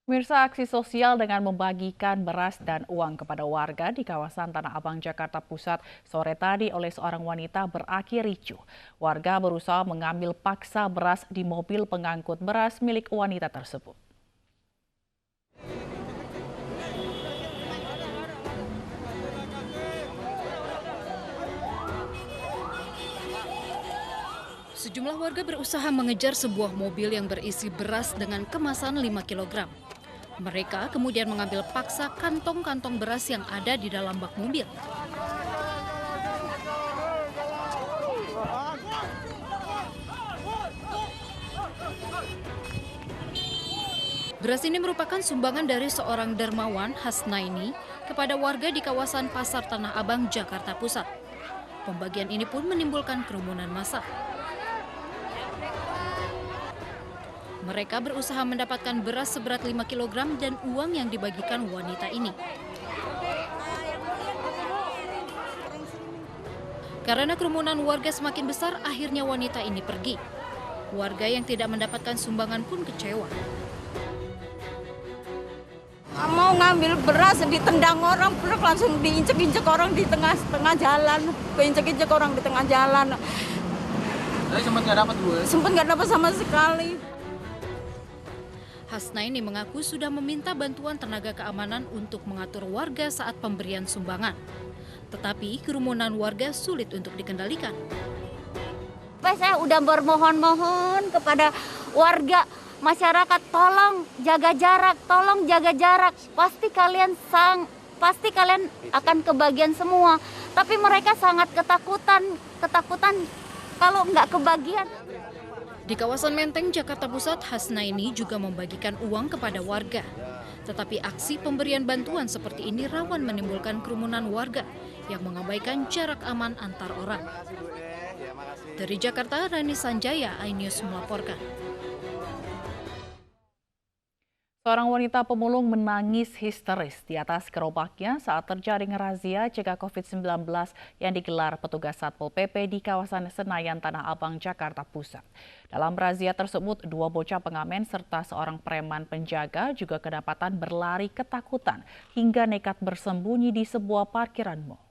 Pemirsa, aksi sosial dengan membagikan beras dan uang kepada warga di kawasan Tanah Abang, Jakarta Pusat sore tadi oleh seorang wanita berakhir ricuh. Warga berusaha mengambil paksa beras di mobil pengangkut beras milik wanita tersebut. Sejumlah warga berusaha mengejar sebuah mobil yang berisi beras dengan kemasan 5 kg. Mereka kemudian mengambil paksa kantong-kantong beras yang ada di dalam bak mobil. Beras ini merupakan sumbangan dari seorang dermawan Hasnaini kepada warga di kawasan Pasar Tanah Abang, Jakarta Pusat. Pembagian ini pun menimbulkan kerumunan massa. Mereka berusaha mendapatkan beras seberat 5 kg dan uang yang dibagikan wanita ini. Karena kerumunan warga semakin besar, akhirnya wanita ini pergi. Warga yang tidak mendapatkan sumbangan pun kecewa. Mau ngambil beras, ditendang orang, langsung diinjek-injek orang di tengah jalan. Keinjek-injek orang di tengah jalan. Jadi sempat nggak dapat Bu? Sempat nggak dapat sama sekali. Hasnaini mengaku sudah meminta bantuan tenaga keamanan untuk mengatur warga saat pemberian sumbangan. Tetapi kerumunan warga sulit untuk dikendalikan. Saya udah bermohon-mohon kepada warga masyarakat, tolong jaga jarak. Pasti kalian akan kebagian semua. Tapi mereka sangat ketakutan kalau nggak kebagian. Di kawasan Menteng, Jakarta Pusat, Hasnaini juga membagikan uang kepada warga. Tetapi aksi pemberian bantuan seperti ini rawan menimbulkan kerumunan warga yang mengabaikan jarak aman antar orang. Dari Jakarta, Rani Sanjaya, iNews melaporkan. Seorang wanita pemulung menangis histeris di atas gerobaknya saat terjaring razia cegah COVID-19 yang digelar petugas Satpol PP di kawasan Senayan, Tanah Abang, Jakarta Pusat. Dalam razia tersebut, 2 bocah pengamen serta seorang preman penjaga juga kedapatan berlari ketakutan hingga nekat bersembunyi di sebuah parkiran mal.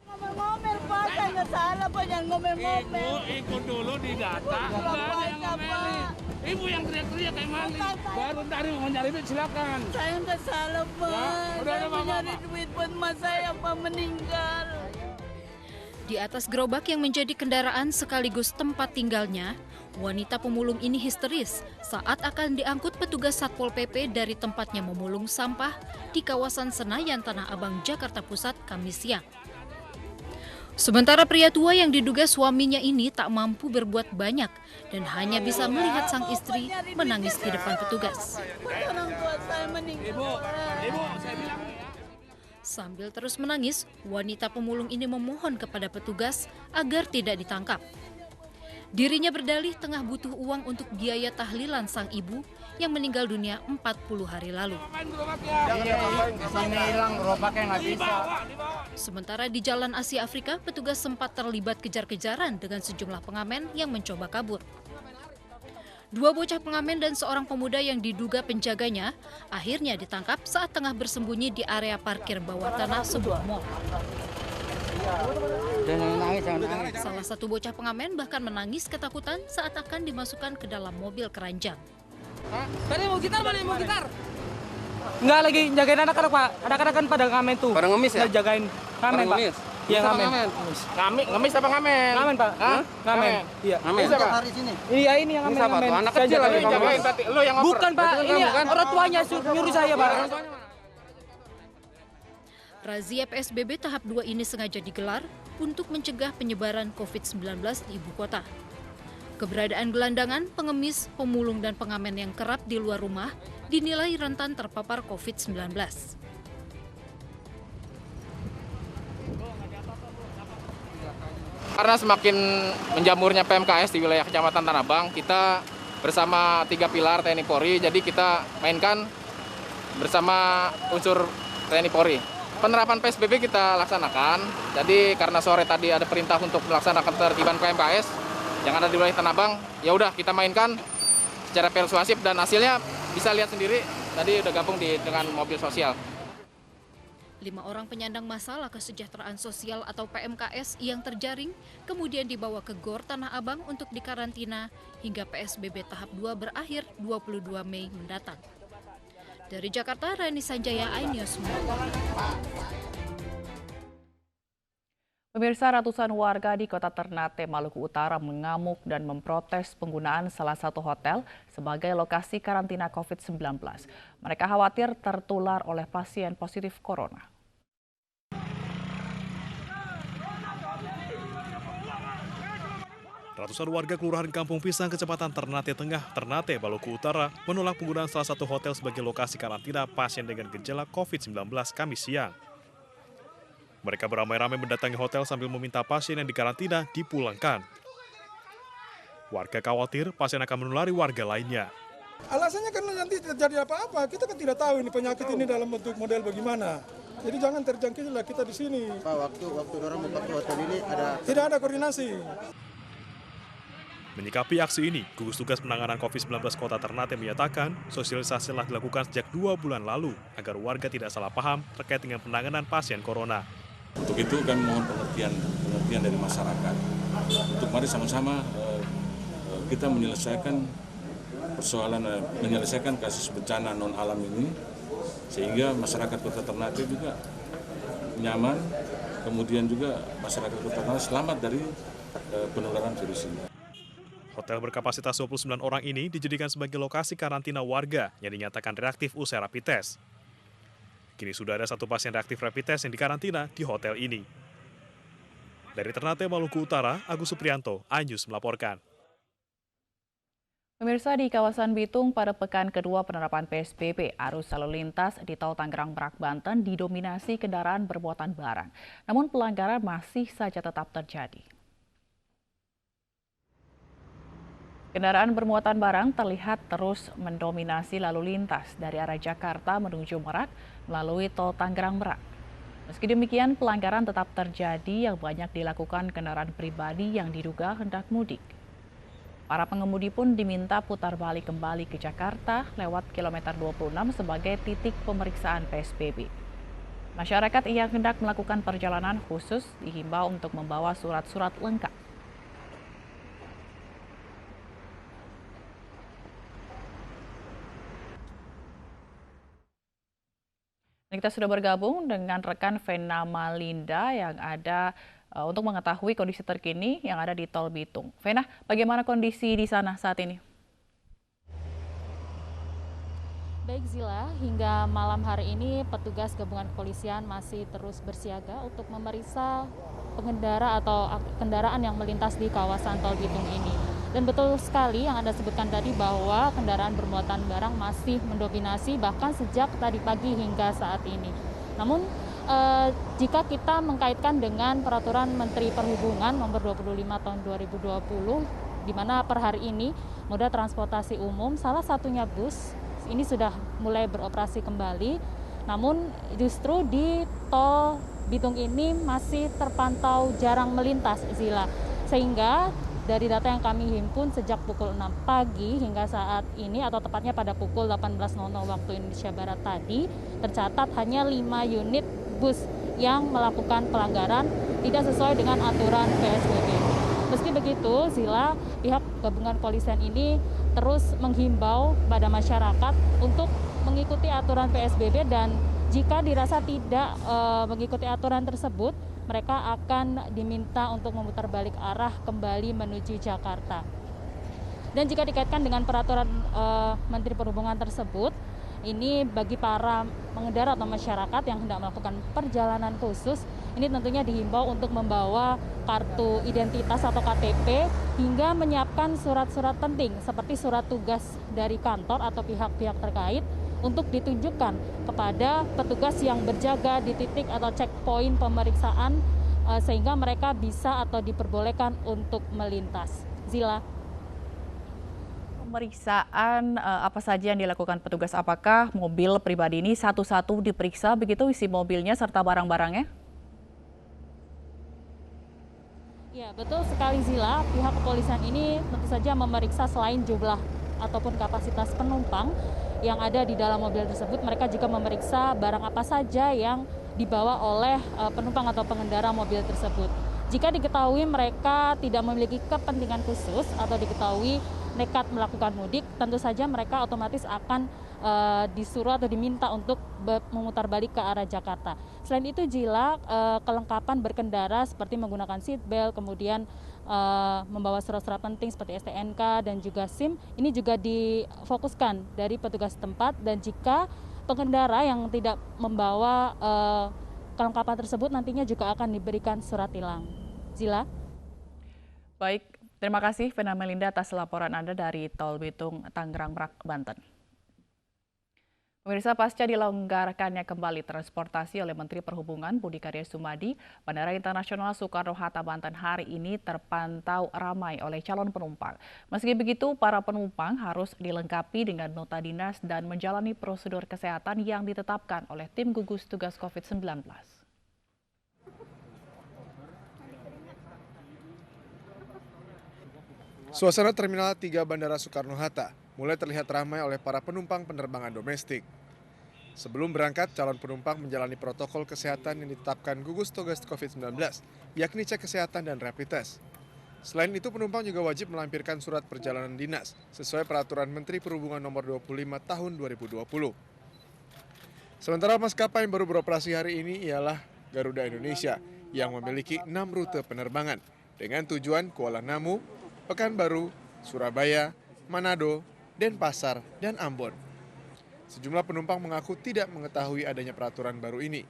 Ngomel-ngomel Pak, saya nggak salah Pak, jangan ngomel-ngomel. Ikut dulu di data, nggak ada yang ngomelin. Ibu yang teriak-teriak kayak maling. Baru tadi mau nyari duit, silakan. Saya nggak salah Pak, Ya, udah, saya mau Mama. nyari duit buat emak saya Pak meninggal. Di atas gerobak yang menjadi kendaraan sekaligus tempat tinggalnya, wanita pemulung ini histeris saat akan diangkut petugas Satpol PP dari tempatnya memulung sampah di kawasan Senayan, Tanah Abang, Jakarta Pusat, Kamis siang. Sementara pria tua yang diduga suaminya ini tak mampu berbuat banyak dan hanya bisa melihat sang istri menangis di depan petugas. Orang tua saya meninggal. Ibu, saya bilang. Sambil terus menangis, wanita pemulung ini memohon kepada petugas agar tidak ditangkap. Dirinya berdalih tengah butuh uang untuk biaya tahlilan sang ibu yang meninggal dunia 40 hari lalu. Sementara di Jalan Asia Afrika, petugas sempat terlibat kejar-kejaran dengan sejumlah pengamen yang mencoba kabur. 2 bocah pengamen dan seorang pemuda yang diduga penjaganya akhirnya ditangkap saat tengah bersembunyi di area parkir bawah tanah sebuah mal. Salah satu bocah pengamen bahkan menangis ketakutan saat akan dimasukkan ke dalam mobil keranjang. Tadi mau gitar, mau gitar. Enggak, lagi jagain anak-anak Pak. Anak-anak kan pada ngamen tuh. Pada ngemis ya? Jagain ngamen Pak. Iya ngamen. Ngemis apa ngamen? Ngamen Pak. Hah? Ngamen. Iya. Ngamen. Siapa? Iya ini yang Ini ngamen. siapa tuh? Anak Saya kecil lagi jagain. kamu. Jagain tadi, lo yang ngoper. Bukan Pak, Betul, ini bukan? orang tuanya nyuruh saya Pak. Razia PSBB tahap 2 ini sengaja digelar untuk mencegah penyebaran COVID-19 di ibu kota. Keberadaan gelandangan, pengemis, pemulung, dan pengamen yang kerap di luar rumah dinilai rentan terpapar COVID-19. Karena semakin menjamurnya PMKS di wilayah Kecamatan Tanah Abang, kita bersama 3 pilar TNI Polri, jadi kita mainkan bersama unsur TNI Polri. Penerapan PSBB kita laksanakan, jadi karena sore tadi ada perintah untuk melaksanakan ketertiban PMKS yang ada di wilayah Tanah Abang, ya udah kita mainkan secara persuasif dan hasilnya bisa lihat sendiri, tadi udah gabung dengan mobil sosial. 5 orang penyandang masalah kesejahteraan sosial atau PMKS yang terjaring kemudian dibawa ke GOR Tanah Abang untuk dikarantina hingga PSBB tahap 2 berakhir 22 Mei mendatang. Dari Jakarta, Rani Sanjaya, iNews. Pemirsa, ratusan warga di Kota Ternate, Maluku Utara mengamuk dan memprotes penggunaan salah satu hotel sebagai lokasi karantina COVID-19. Mereka khawatir tertular oleh pasien positif corona. Ratusan warga Kelurahan Kampung Pisang, Kecamatan Ternate Tengah, Ternate, Maluku Utara menolak penggunaan salah satu hotel sebagai lokasi karantina pasien dengan gejala COVID-19 Kamis siang. Mereka beramai-ramai mendatangi hotel sambil meminta pasien yang dikarantina dipulangkan. Warga khawatir pasien akan menulari warga lainnya. Alasannya karena nanti terjadi apa-apa, kita kan tidak tahu ini penyakit ini dalam bentuk model bagaimana. Jadi jangan terjangkitlah kita di sini. Pak, waktu orang membuka hotel ini tidak ada koordinasi. Menyikapi aksi ini, gugus tugas penanganan COVID-19 Kota Ternate menyatakan sosialisasi telah dilakukan sejak 2 bulan lalu agar warga tidak salah paham terkait dengan penanganan pasien corona. Untuk itu kami mohon pengertian dari masyarakat. Untuk mari sama-sama kita menyelesaikan menyelesaikan kasus bencana non alam ini sehingga masyarakat Kota Ternate juga nyaman, kemudian juga masyarakat Kota Ternate selamat dari penularan virus ini. Hotel berkapasitas 29 orang ini dijadikan sebagai lokasi karantina warga yang dinyatakan reaktif usai rapid test. Kini sudah ada 1 pasien reaktif rapid test yang dikarantina di hotel ini. Dari Ternate, Maluku Utara, Agus Supriyanto, iNews melaporkan. Pemirsa, di kawasan Bitung pada pekan kedua penerapan PSBB, arus lalu lintas di Tol Tangerang Merak, Banten didominasi kendaraan bermuatan barang. Namun pelanggaran masih saja tetap terjadi. Kendaraan bermuatan barang terlihat terus mendominasi lalu lintas dari arah Jakarta menuju Merak melalui Tol Tangerang Merak. Meski demikian, pelanggaran tetap terjadi yang banyak dilakukan kendaraan pribadi yang diduga hendak mudik. Para pengemudi pun diminta putar balik kembali ke Jakarta lewat kilometer 26 sebagai titik pemeriksaan PSBB. Masyarakat yang hendak melakukan perjalanan khusus dihimbau untuk membawa surat-surat lengkap. Kita sudah bergabung dengan rekan Vena Malinda yang ada untuk mengetahui kondisi terkini yang ada di Tol Bitung. Vena, bagaimana kondisi di sana saat ini? Baik Zila, hingga malam hari ini petugas gabungan kepolisian masih terus bersiaga untuk memeriksa pengendara atau kendaraan yang melintas di kawasan Tol Bitung ini. Dan betul sekali yang Anda sebutkan tadi bahwa kendaraan bermuatan barang masih mendominasi bahkan sejak tadi pagi hingga saat ini. Namun jika kita mengkaitkan dengan Peraturan Menteri Perhubungan Nomor 25 Tahun 2020, di mana per hari ini moda transportasi umum salah satunya bus ini sudah mulai beroperasi kembali. Namun justru di Tol Bitung ini masih terpantau jarang melintas, Zila. Sehingga dari data yang kami himpun sejak pukul 6 pagi hingga saat ini atau tepatnya pada pukul 18.00 waktu Indonesia Barat tadi, tercatat hanya 5 unit bus yang melakukan pelanggaran tidak sesuai dengan aturan PSBB. Meski begitu, Zila, pihak gabungan kepolisian ini terus menghimbau pada masyarakat untuk mengikuti aturan PSBB dan jika dirasa tidak mengikuti aturan tersebut, mereka akan diminta untuk memutar balik arah kembali menuju Jakarta. Dan jika dikaitkan dengan peraturan Menteri Perhubungan tersebut, ini bagi para pengendara atau masyarakat yang hendak melakukan perjalanan khusus, ini tentunya dihimbau untuk membawa kartu identitas atau KTP hingga menyiapkan surat-surat penting seperti surat tugas dari kantor atau pihak-pihak terkait untuk ditunjukkan kepada petugas yang berjaga di titik atau checkpoint pemeriksaan sehingga mereka bisa atau diperbolehkan untuk melintas. Zila. Pemeriksaan apa saja yang dilakukan petugas? Apakah mobil pribadi ini satu-satu diperiksa begitu isi mobilnya serta barang-barangnya? Ya, betul sekali Zila. Pihak kepolisian ini tentu saja memeriksa selain jumlah ataupun kapasitas penumpang, yang ada di dalam mobil tersebut. Mereka juga memeriksa barang apa saja yang dibawa oleh penumpang atau pengendara mobil tersebut. Jika diketahui mereka tidak memiliki kepentingan khusus atau diketahui nekat melakukan mudik, tentu saja mereka otomatis akan disuruh atau diminta untuk memutar balik ke arah Jakarta. Selain itu, Jila, kelengkapan berkendara seperti menggunakan seat belt, kemudian membawa surat-surat penting seperti STNK dan juga SIM, ini juga difokuskan dari petugas tempat, dan jika pengendara yang tidak membawa kelengkapan tersebut nantinya juga akan diberikan surat tilang. Zila? Baik, terima kasih Vena Melinda atas laporan Anda dari Tol Bitung, Tangerang Merak, Banten. Pemirsa, pasca dilonggarkannya kembali transportasi oleh Menteri Perhubungan Budi Karya Sumadi, Bandara Internasional Soekarno-Hatta Banten hari ini terpantau ramai oleh calon penumpang. Meski begitu, para penumpang harus dilengkapi dengan nota dinas dan menjalani prosedur kesehatan yang ditetapkan oleh tim gugus tugas COVID-19. Suasana Terminal 3 Bandara Soekarno-Hatta mulai terlihat ramai oleh para penumpang penerbangan domestik. Sebelum berangkat, calon penumpang menjalani protokol kesehatan yang ditetapkan gugus tugas COVID-19, yakni cek kesehatan dan rapid test. Selain itu, penumpang juga wajib melampirkan surat perjalanan dinas sesuai peraturan Menteri Perhubungan nomor 25 tahun 2020. Sementara maskapai yang baru beroperasi hari ini ialah Garuda Indonesia yang memiliki 6 rute penerbangan dengan tujuan Kuala Namu, Pekanbaru, Surabaya, Manado, Denpasar, dan Ambon. Sejumlah penumpang mengaku tidak mengetahui adanya peraturan baru ini.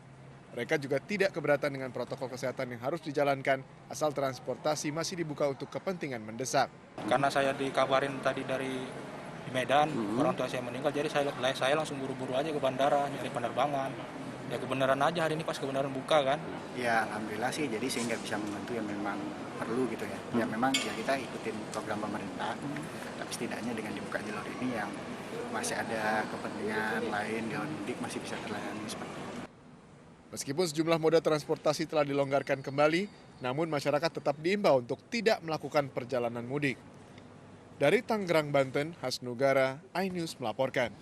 Mereka juga tidak keberatan dengan protokol kesehatan yang harus dijalankan asal transportasi masih dibuka untuk kepentingan mendesak. Karena saya dikabarin tadi dari Medan, orang tua saya meninggal, jadi saya langsung buru-buru aja ke bandara, nyari penerbangan. Ya kebenaran aja hari ini pas kebenaran buka kan. Ya alhamdulillah sih, jadi sehingga bisa membantu yang memang perlu gitu ya. Ya memang ya kita ikutin program pemerintah, tapi setidaknya dengan dibuka jalur ini yang masih ada kepentingan lain di mudik masih bisa terlayani seperti itu. Meskipun sejumlah moda transportasi telah dilonggarkan kembali, namun masyarakat tetap diimbau untuk tidak melakukan perjalanan mudik. Dari Tangerang, Banten, Hasnugara, iNews melaporkan.